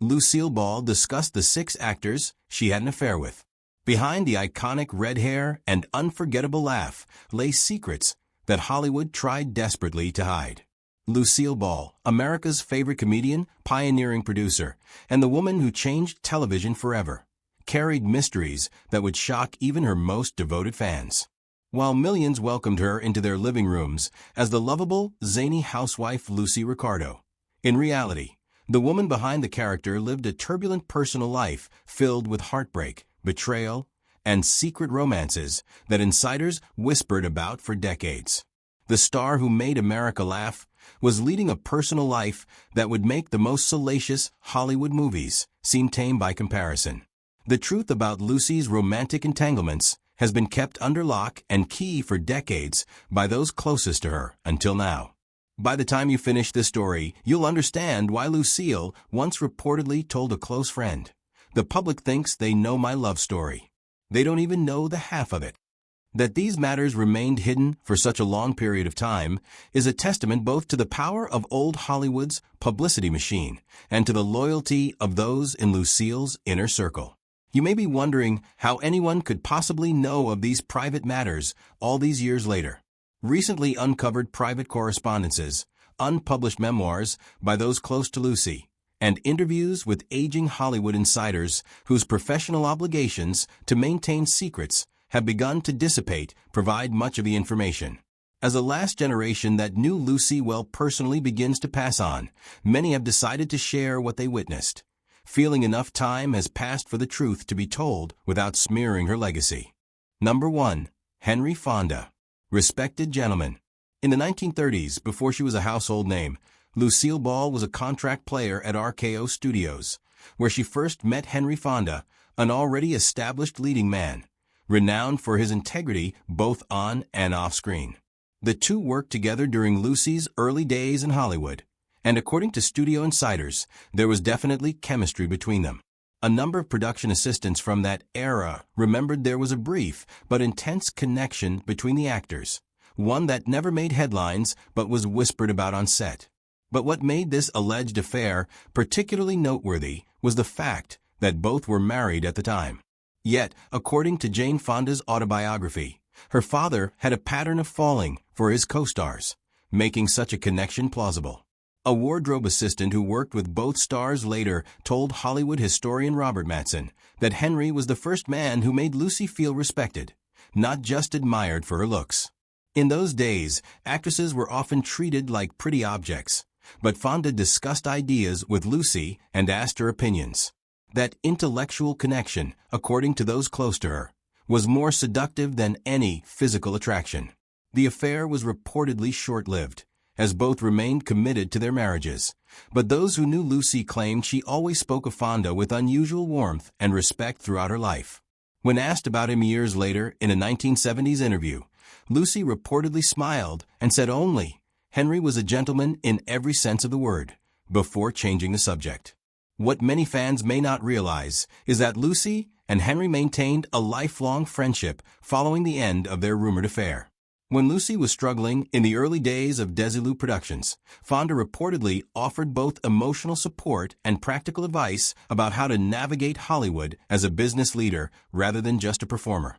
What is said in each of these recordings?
Lucille Ball discussed the 6 actors she had an affair with. Behind the iconic red hair and unforgettable laugh lay secrets that Hollywood tried desperately to hide. Lucille Ball, America's favorite comedian, pioneering producer, and the woman who changed television forever, carried mysteries that would shock even her most devoted fans. While millions welcomed her into their living rooms as the lovable, zany housewife Lucy Ricardo, in reality, the woman behind the character lived a turbulent personal life filled with heartbreak, betrayal, and secret romances that insiders whispered about for decades. The star who made America laugh was leading a personal life that would make the most salacious Hollywood movies seem tame by comparison. The truth about Lucy's romantic entanglements has been kept under lock and key for decades by those closest to her until now. By the time you finish this story, you'll understand why Lucille once reportedly told a close friend, "The public thinks they know my love story. They don't even know the half of it." That these matters remained hidden for such a long period of time is a testament both to the power of old Hollywood's publicity machine and to the loyalty of those in Lucille's inner circle. You may be wondering how anyone could possibly know of these private matters all these years later. Recently uncovered private correspondences, unpublished memoirs by those close to Lucy, and interviews with aging Hollywood insiders whose professional obligations to maintain secrets have begun to dissipate provide much of the information. As a last generation that knew Lucy well personally begins to pass on, many have decided to share what they witnessed, feeling enough time has passed for the truth to be told without smearing her legacy. Number 1. Henry Fonda. Respected gentleman. In the 1930s, before she was a household name, Lucille Ball was a contract player at RKO Studios, where she first met Henry Fonda, an already established leading man, renowned for his integrity both on and off screen. The two worked together during Lucy's early days in Hollywood, and according to studio insiders, there was definitely chemistry between them. A number of production assistants from that era remembered there was a brief but intense connection between the actors, one that never made headlines but was whispered about on set. But what made this alleged affair particularly noteworthy was the fact that both were married at the time. Yet, according to Jane Fonda's autobiography, her father had a pattern of falling for his co-stars, making such a connection plausible. A wardrobe assistant who worked with both stars later told Hollywood historian Robert Mattson that Henry was the first man who made Lucy feel respected, not just admired for her looks. In those days, actresses were often treated like pretty objects, but Fonda discussed ideas with Lucy and asked her opinions. That intellectual connection, according to those close to her, was more seductive than any physical attraction. The affair was reportedly short-lived, as both remained committed to their marriages, but those who knew Lucy claimed she always spoke of Fonda with unusual warmth and respect throughout her life. When asked about him years later in a 1970s interview, Lucy reportedly smiled and said only, "Henry was a gentleman in every sense of the word," before changing the subject. What many fans may not realize is that Lucy and Henry maintained a lifelong friendship following the end of their rumored affair. When Lucy was struggling in the early days of Desilu Productions, Fonda reportedly offered both emotional support and practical advice about how to navigate Hollywood as a business leader rather than just a performer.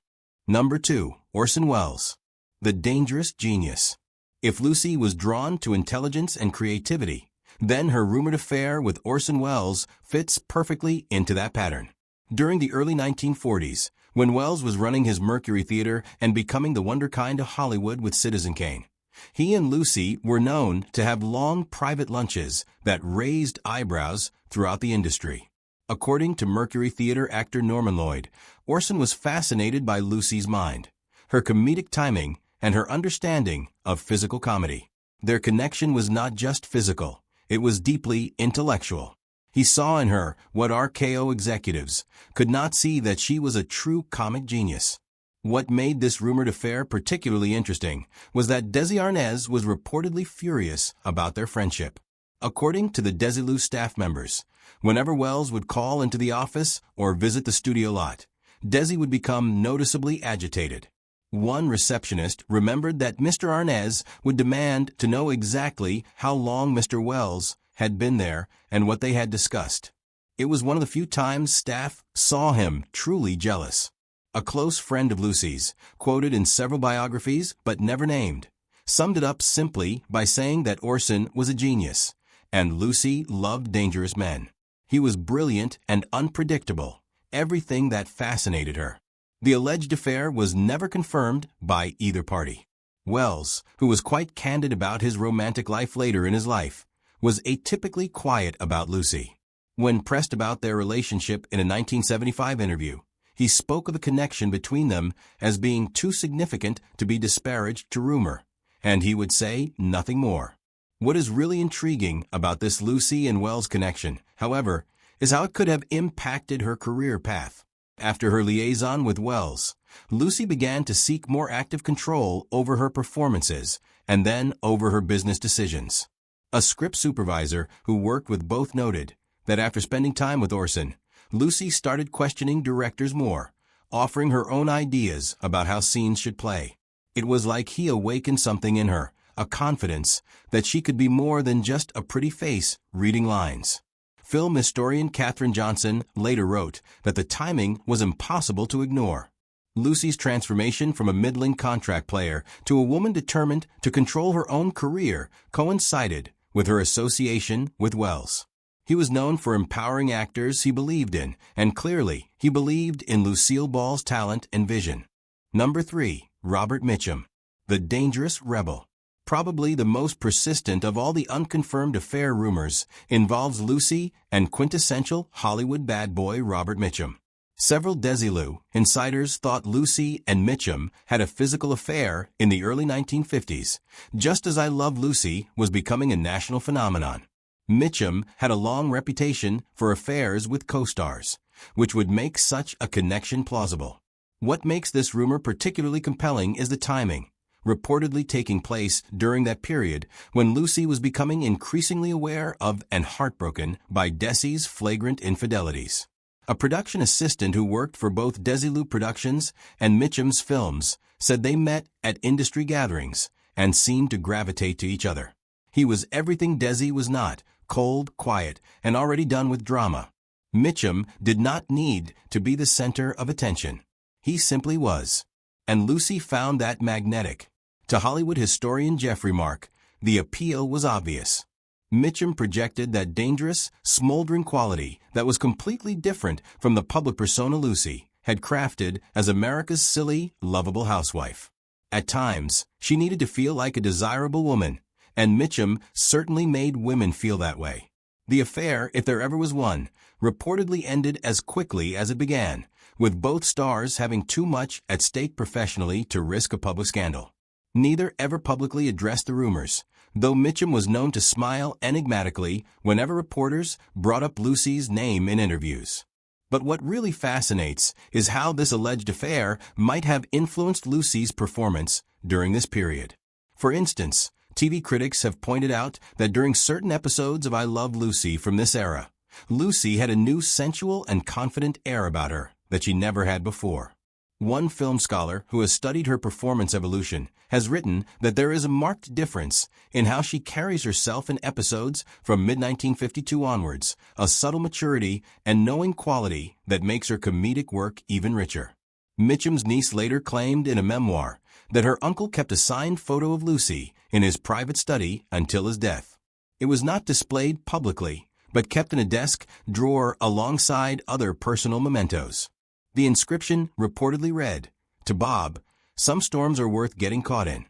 Number 2. Orson Welles. The dangerous genius. If Lucy was drawn to intelligence and creativity, then her rumored affair with Orson Welles fits perfectly into that pattern. During the early 1940s, when Welles was running his Mercury Theater and becoming the wunderkind of Hollywood with Citizen Kane, he and Lucy were known to have long private lunches that raised eyebrows throughout the industry. According to Mercury Theater actor Norman Lloyd, Orson was fascinated by Lucy's mind, her comedic timing, and her understanding of physical comedy. Their connection was not just physical, it was deeply intellectual. He saw in her what RKO executives could not see, that she was a true comic genius. What made this rumored affair particularly interesting was that Desi Arnaz was reportedly furious about their friendship. According to the Desilu staff members, whenever Welles would call into the office or visit the studio lot, Desi would become noticeably agitated. One receptionist remembered that Mr. Arnaz would demand to know exactly how long Mr. Welles had been there and what they had discussed. It was one of the few times staff saw him truly jealous. A close friend of Lucy's, quoted in several biographies but never named, summed it up simply by saying that Orson was a genius, and Lucy loved dangerous men. He was brilliant and unpredictable, everything that fascinated her. The alleged affair was never confirmed by either party. Wells, who was quite candid about his romantic life later in his life, was atypically quiet about Lucy. When pressed about their relationship in a 1975 interview, he spoke of the connection between them as being too significant to be disparaged to rumor, and he would say nothing more. What is really intriguing about this Lucy and Wells connection, however, is how it could have impacted her career path. After her liaison with Wells, Lucy began to seek more active control over her performances and then over her business decisions. A script supervisor who worked with both noted that after spending time with Orson, Lucy started questioning directors more, offering her own ideas about how scenes should play. It was like he awakened something in her, a confidence that she could be more than just a pretty face reading lines. Film historian Katherine Johnson later wrote that the timing was impossible to ignore. Lucy's transformation from a middling contract player to a woman determined to control her own career coincided with her association with Wells. He was known for empowering actors he believed in, and clearly he believed in Lucille Ball's talent and vision. Number 3. Robert Mitchum, the dangerous rebel. Probably the most persistent of all the unconfirmed affair rumors involves Lucy and quintessential Hollywood bad boy Robert Mitchum. Several Desilu insiders thought Lucy and Mitchum had a physical affair in the early 1950s, just as I Love Lucy was becoming a national phenomenon. Mitchum had a long reputation for affairs with co-stars, which would make such a connection plausible. What makes this rumor particularly compelling is the timing, reportedly taking place during that period when Lucy was becoming increasingly aware of and heartbroken by Desi's flagrant infidelities. A production assistant who worked for both Desilu Productions and Mitchum's films said they met at industry gatherings and seemed to gravitate to each other. He was everything Desi was not, cold, quiet, and already done with drama. Mitchum did not need to be the center of attention. He simply was. And Lucy found that magnetic. To Hollywood historian Jeffrey Mark, the appeal was obvious. Mitchum projected that dangerous, smoldering quality that was completely different from the public persona Lucy had crafted as America's silly, lovable housewife. At times, she needed to feel like a desirable woman, and Mitchum certainly made women feel that way. The affair, if there ever was one, reportedly ended as quickly as it began, with both stars having too much at stake professionally to risk a public scandal. Neither ever publicly addressed the rumors, though Mitchum was known to smile enigmatically whenever reporters brought up Lucy's name in interviews. But what really fascinates is how this alleged affair might have influenced Lucy's performance during this period. For instance, TV critics have pointed out that during certain episodes of I Love Lucy from this era, Lucy had a new sensual and confident air about her that she never had before. One film scholar who has studied her performance evolution has written that there is a marked difference in how she carries herself in episodes from mid-1952 onwards, a subtle maturity and knowing quality that makes her comedic work even richer. Mitchum's niece later claimed in a memoir that her uncle kept a signed photo of Lucy in his private study until his death. It was not displayed publicly, but kept in a desk drawer alongside other personal mementos. The inscription reportedly read, "To Bob, some storms are worth getting caught in."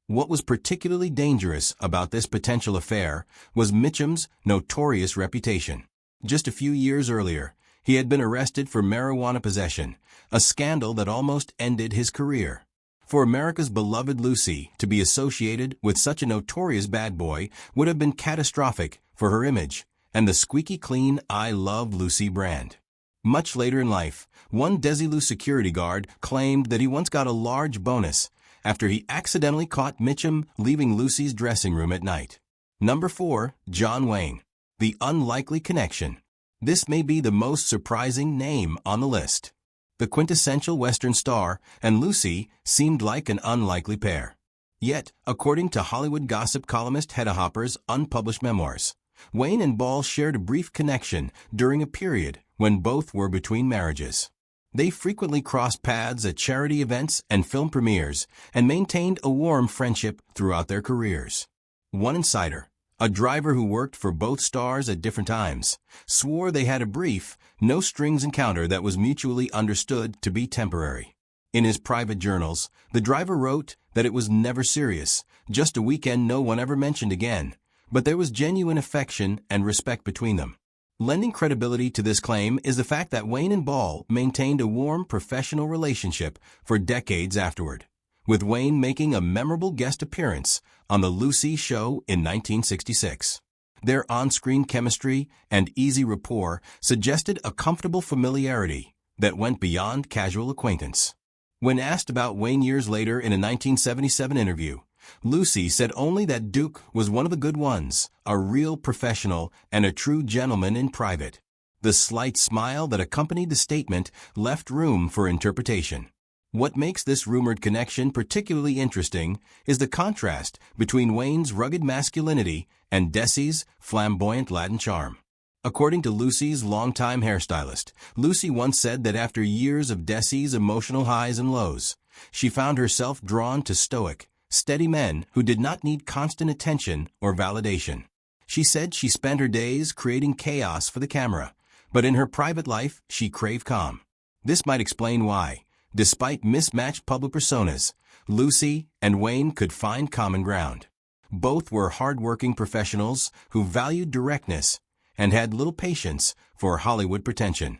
What was particularly dangerous about this potential affair was Mitchum's notorious reputation. Just a few years earlier, he had been arrested for marijuana possession, a scandal that almost ended his career. For America's beloved Lucy to be associated with such a notorious bad boy would have been catastrophic for her image and the squeaky clean I Love Lucy brand. Much later in life, one Desilu security guard claimed that he once got a large bonus after he accidentally caught Mitchum leaving Lucy's dressing room at night. Number 4. John Wayne, the unlikely connection. This may be the most surprising name on the list. The quintessential Western star and Lucy seemed like an unlikely pair. Yet, according to Hollywood gossip columnist Hedda Hopper's unpublished memoirs, Wayne and Ball shared a brief connection during a period when both were between marriages. They frequently crossed paths at charity events and film premieres and maintained a warm friendship throughout their careers. One insider, a driver who worked for both stars at different times, swore they had a brief, no-strings encounter that was mutually understood to be temporary. In his private journals, the driver wrote that it was never serious, just a weekend no one ever mentioned again, but there was genuine affection and respect between them. Lending credibility to this claim is the fact that Wayne and Ball maintained a warm professional relationship for decades afterward, with Wayne making a memorable guest appearance on The Lucy Show in 1966. Their on-screen chemistry and easy rapport suggested a comfortable familiarity that went beyond casual acquaintance. When asked about Wayne years later in a 1977 interview, Lucy said only that Duke was one of the good ones, a real professional and a true gentleman in private. The slight smile that accompanied the statement left room for interpretation. What makes this rumored connection particularly interesting is the contrast between Wayne's rugged masculinity and Desi's flamboyant Latin charm. According to Lucy's longtime hairstylist, Lucy once said that after years of Desi's emotional highs and lows, she found herself drawn to stoic, steady men who did not need constant attention or validation. She said she spent her days creating chaos for the camera, but in her private life, she craved calm. This might explain why, despite mismatched public personas, Lucy and Wayne could find common ground. Both were hard-working professionals who valued directness and had little patience for Hollywood pretension.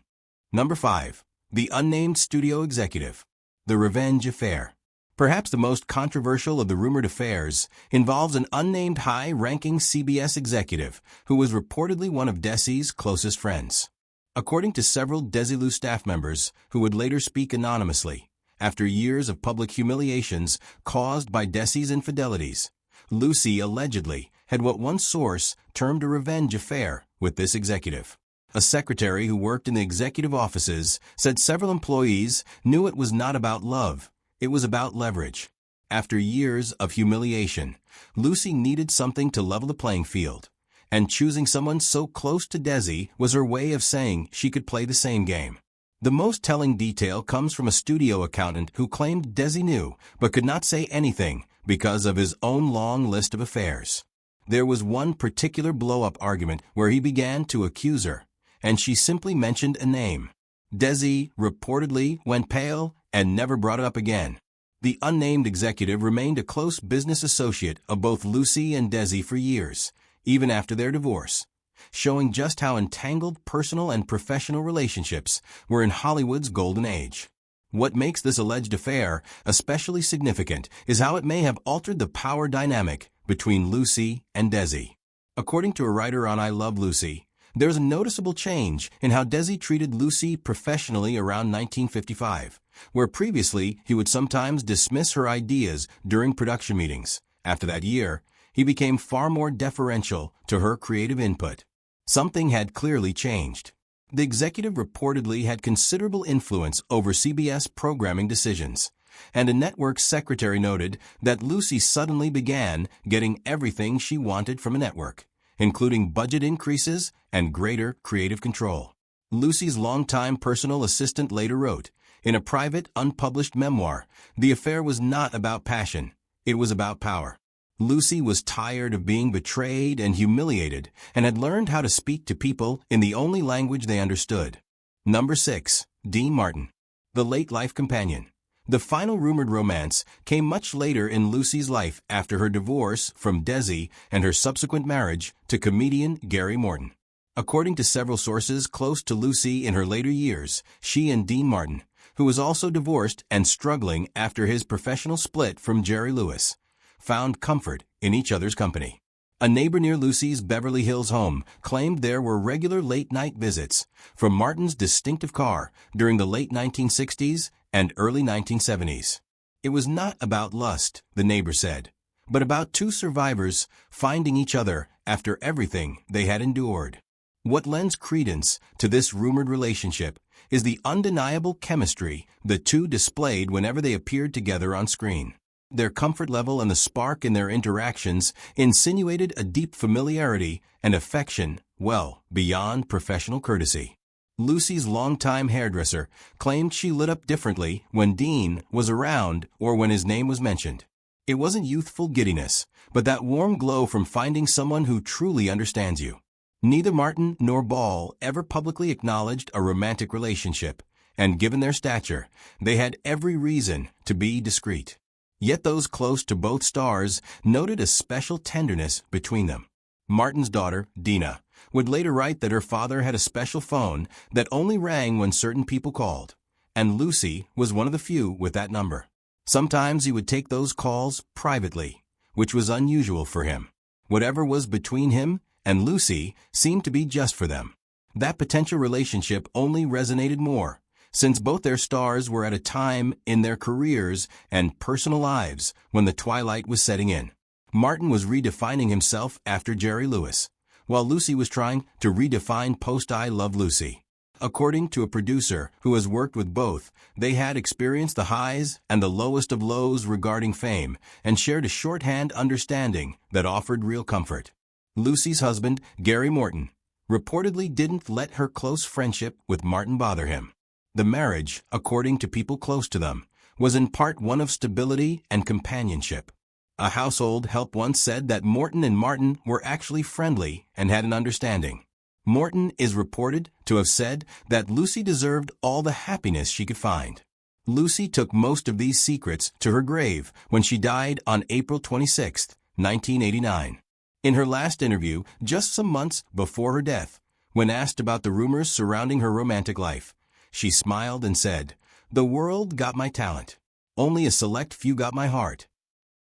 Number 5. The Unnamed Studio Executive. The Revenge Affair. Perhaps the most controversial of the rumored affairs involves an unnamed high-ranking CBS executive who was reportedly one of Desi's closest friends. According to several Desilu staff members who would later speak anonymously, after years of public humiliations caused by Desi's infidelities, Lucy allegedly had what one source termed a revenge affair with this executive. A secretary who worked in the executive offices said several employees knew it was not about love. It was about leverage. After years of humiliation, Lucy needed something to level the playing field, and choosing someone so close to Desi was her way of saying she could play the same game. The most telling detail comes from a studio accountant who claimed Desi knew but could not say anything because of his own long list of affairs. There was one particular blow-up argument where he began to accuse her, and she simply mentioned a name. Desi reportedly went pale and never brought it up again. The unnamed executive remained a close business associate of both Lucy and Desi for years, even after their divorce, showing just how entangled personal and professional relationships were in Hollywood's golden age. What makes this alleged affair especially significant is how it may have altered the power dynamic between Lucy and Desi. According to a writer on I Love Lucy, there's a noticeable change in how Desi treated Lucy professionally around 1955, where previously he would sometimes dismiss her ideas during production meetings. After that year, he became far more deferential to her creative input. Something had clearly changed. The executive reportedly had considerable influence over CBS programming decisions, and a network secretary noted that Lucy suddenly began getting everything she wanted from a network, including budget increases and greater creative control. Lucy's longtime personal assistant later wrote, in a private, unpublished memoir, the affair was not about passion, it was about power. Lucy was tired of being betrayed and humiliated and had learned how to speak to people in the only language they understood. Number 6. Dean Martin. The late life companion. The final rumored romance came much later in Lucy's life after her divorce from Desi and her subsequent marriage to comedian Gary Morton. According to several sources close to Lucy in her later years, she and Dean Martin, who was also divorced and struggling after his professional split from Jerry Lewis, found comfort in each other's company. A neighbor near Lucy's Beverly Hills home claimed there were regular late-night visits from Martin's distinctive car during the late 1960s and early 1970s. It was not about lust, the neighbor said, but about two survivors finding each other after everything they had endured. What lends credence to this rumored relationship is the undeniable chemistry the two displayed whenever they appeared together on screen. Their comfort level and the spark in their interactions insinuated a deep familiarity and affection well beyond professional courtesy. Lucy's longtime hairdresser claimed she lit up differently when Dean was around or when his name was mentioned. It wasn't youthful giddiness, but that warm glow from finding someone who truly understands you. Neither Martin nor Ball ever publicly acknowledged a romantic relationship, and given their stature, they had every reason to be discreet. Yet those close to both stars noted a special tenderness between them. Martin's daughter, Dina, would later write that her father had a special phone that only rang when certain people called, and Lucy was one of the few with that number. Sometimes he would take those calls privately, which was unusual for him. Whatever was between him and Lucy seemed to be just for them. That potential relationship only resonated more, since both their stars were at a time in their careers and personal lives when the twilight was setting in. Martin was redefining himself after Jerry Lewis, while Lucy was trying to redefine post-I Love Lucy. According to a producer who has worked with both, they had experienced the highs and the lowest of lows regarding fame and shared a shorthand understanding that offered real comfort. Lucy's husband, Gary Morton, reportedly didn't let her close friendship with Martin bother him. The marriage, according to people close to them, was in part one of stability and companionship. A household help once said that Morton and Martin were actually friendly and had an understanding. Morton is reported to have said that Lucy deserved all the happiness she could find. Lucy took most of these secrets to her grave when she died on April 26, 1989. In her last interview, just some months before her death, when asked about the rumors surrounding her romantic life, she smiled and said, "The world got my talent. Only a select few got my heart."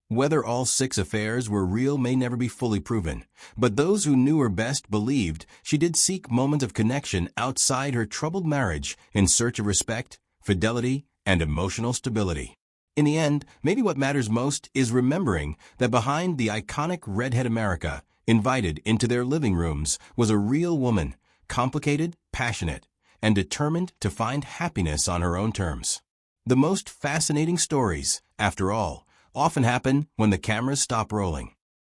Whether all 6 affairs were real may never be fully proven, but those who knew her best believed she did seek moments of connection outside her troubled marriage in search of respect, fidelity, and emotional stability. In the end, maybe what matters most is remembering that behind the iconic redhead America invited into their living rooms was a real woman, complicated, passionate, and determined to find happiness on her own terms. The most fascinating stories, after all, often happen when the cameras stop rolling.